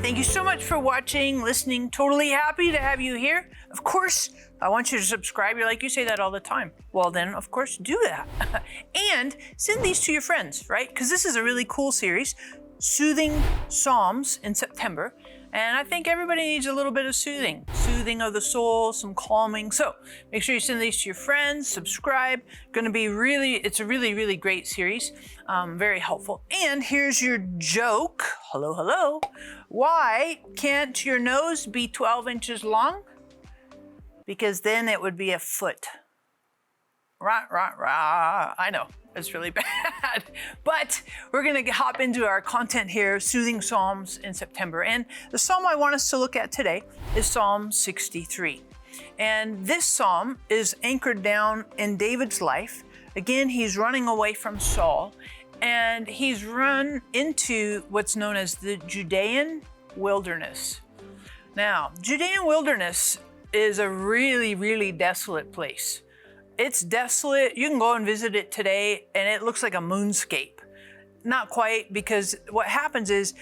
Thank you so much for watching, listening. Totally happy to have you here. Of course, I want you to subscribe. You're like, you say that all the time. Well, then, of course, do that. And send these to your friends, right? Because this is a really cool series, Soothing Psalms in September. And I think everybody needs a little bit of soothing of the soul, some calming. So make sure you send these to your friends, subscribe. It's a really, really great series. Very helpful. And here's your joke. Hello, hello. Why can't your nose be 12 inches long? Because then it would be a foot. Rah, rah, rah. I know, it's really bad. But we're going to hop into our content here, Soothing Psalms in September. And the psalm I want us to look at today is Psalm 63. And this psalm is anchored down in David's life. Again, he's running away from Saul, and he's run into what's known as the Judean wilderness. Now, Judean wilderness is a really, really desolate place. It's desolate. You can go and visit it today, and it looks like a moonscape. Not quite, because what happens is,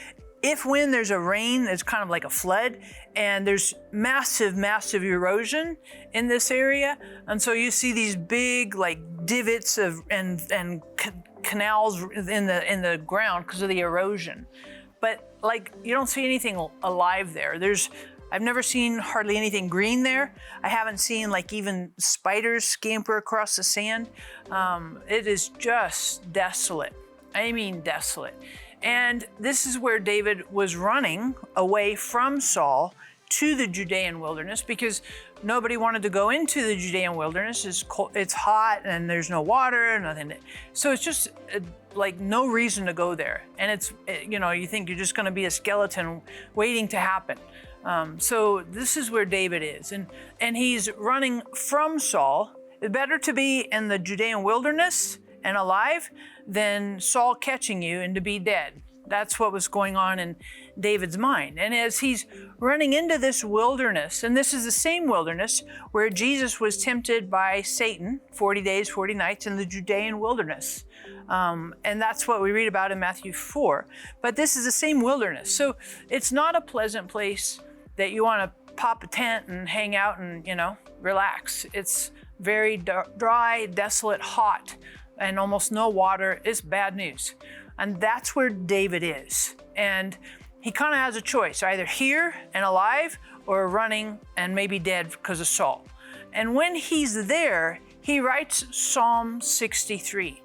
when there's a rain, it's kind of like a flood, and there's massive, massive erosion in this area. And so you see these big like divots and canals in the ground because of the erosion. But like, you don't see anything alive there. I've never seen hardly anything green there. I haven't seen like even spiders scamper across the sand. It is just desolate. I mean desolate. And this is where David was running away from Saul to the Judean wilderness, because nobody wanted to go into the Judean wilderness. It's cold, it's hot, and there's no water, nothing. So it's just like no reason to go there. And you think you're just going to be a skeleton waiting to happen. So this is where David is, and he's running from Saul. It's better to be in the Judean wilderness and alive than Saul catching you and to be dead. That's what was going on in David's mind. And as he's running into this wilderness, and this is the same wilderness where Jesus was tempted by Satan 40 days, 40 nights in the Judean wilderness. And that's what we read about in Matthew 4. But this is the same wilderness. So it's not a pleasant place that you want to pop a tent and hang out and, relax. It's very dry, desolate, hot, and almost no water. It's bad news. And that's where David is. And he kind of has a choice, either here and alive or running and maybe dead because of Saul. And when he's there, he writes Psalm 63.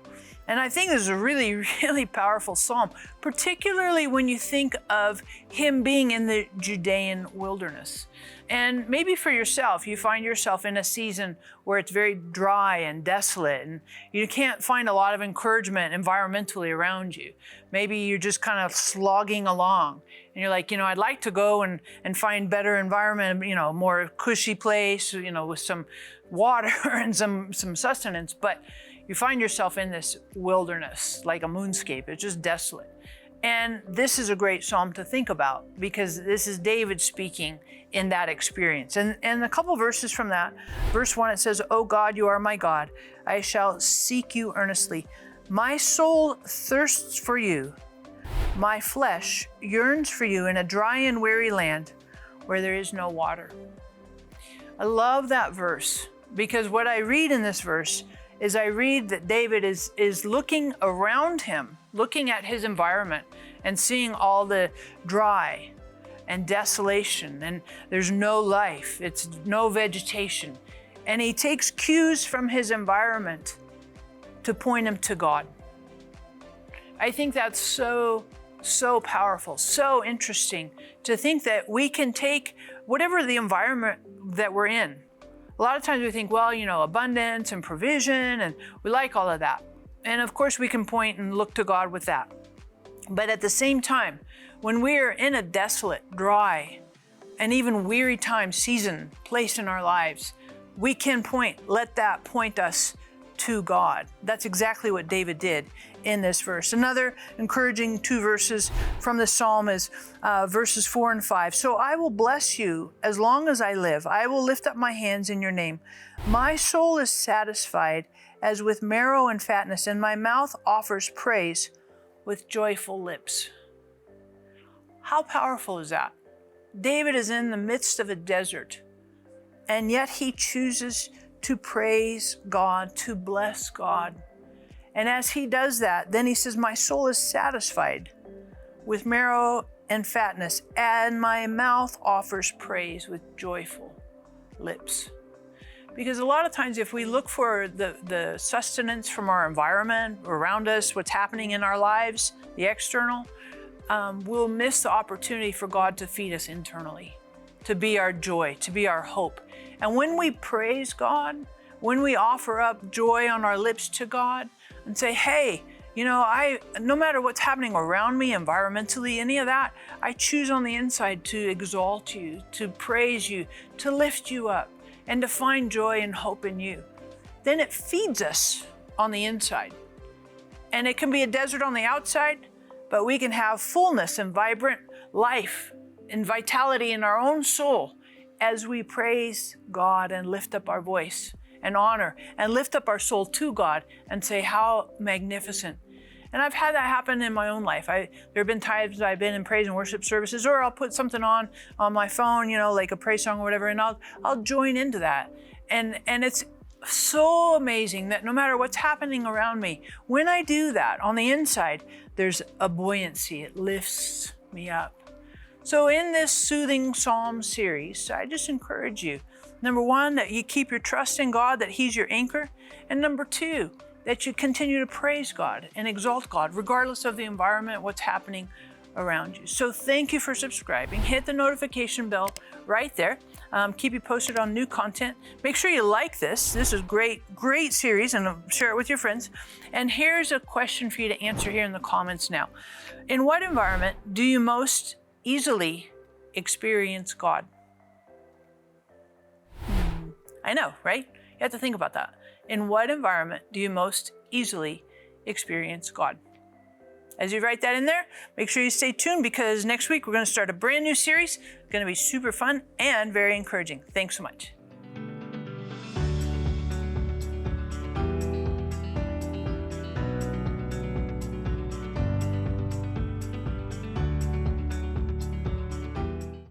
And I think this is a really, really powerful psalm, particularly when you think of him being in the Judean wilderness. And maybe for yourself, you find yourself in a season where it's very dry and desolate, and you can't find a lot of encouragement environmentally around you. Maybe you're just kind of slogging along, and you're like, I'd like to go and find better environment, more cushy place, with some water and some sustenance, but you find yourself in this wilderness, like a moonscape. It's just desolate. And this is a great psalm to think about, because this is David speaking in that experience. And a couple verses from that, verse 1, it says, "O God, you are my God. I shall seek you earnestly. My soul thirsts for you. My flesh yearns for you in a dry and weary land where there is no water." I love that verse, because what I read in this verse is I read that David is looking around him, looking at his environment and seeing all the dry and desolation, and there's no life, it's no vegetation. And he takes cues from his environment to point him to God. I think that's so powerful, so interesting to think that we can take whatever the environment that we're in. A lot of times we think, abundance and provision, and we like all of that. And of course we can point and look to God with that. But at the same time, when we're in a desolate, dry, and even weary season, place in our lives, we can let that point us to God. That's exactly what David did in this verse. Another encouraging two verses from the psalm is verses 4 and 5. "So I will bless you as long as I live. I will lift up my hands in your name. My soul is satisfied as with marrow and fatness, and my mouth offers praise with joyful lips." How powerful is that? David is in the midst of a desert, and yet he chooses to praise God, to bless God. And as he does that, then he says, my soul is satisfied with marrow and fatness, and my mouth offers praise with joyful lips. Because a lot of times if we look for the sustenance from our environment around us, what's happening in our lives, the external, we'll miss the opportunity for God to feed us internally, to be our joy, to be our hope. And when we praise God, when we offer up joy on our lips to God and say, hey, you know, no matter what's happening around me, environmentally, any of that, I choose on the inside to exalt you, to praise you, to lift you up, and to find joy and hope in you. Then it feeds us on the inside. And it can be a desert on the outside, but we can have fullness and vibrant life and vitality in our own soul as we praise God and lift up our voice and honor and lift up our soul to God and say, how magnificent. And I've had that happen in my own life. There have been times I've been in praise and worship services, or I'll put something on my phone, you know, like a praise song or whatever, and I'll join into that. And it's so amazing that no matter what's happening around me, when I do that on the inside, there's a buoyancy. It lifts me up. So in this Soothing Psalm series, I just encourage you, number one, that you keep your trust in God, that He's your anchor. And number two, that you continue to praise God and exalt God, regardless of the environment, what's happening around you. So thank you for subscribing. Hit the notification bell right there. Keep you posted on new content. Make sure you like this. This is great series, and share it with your friends. And here's a question for you to answer here in the comments now. In what environment do you most easily experience God? I know, right? You have to think about that. In what environment do you most easily experience God? As you write that in there, make sure you stay tuned, because next week we're going to start a brand new series. It's going to be super fun and very encouraging. Thanks so much.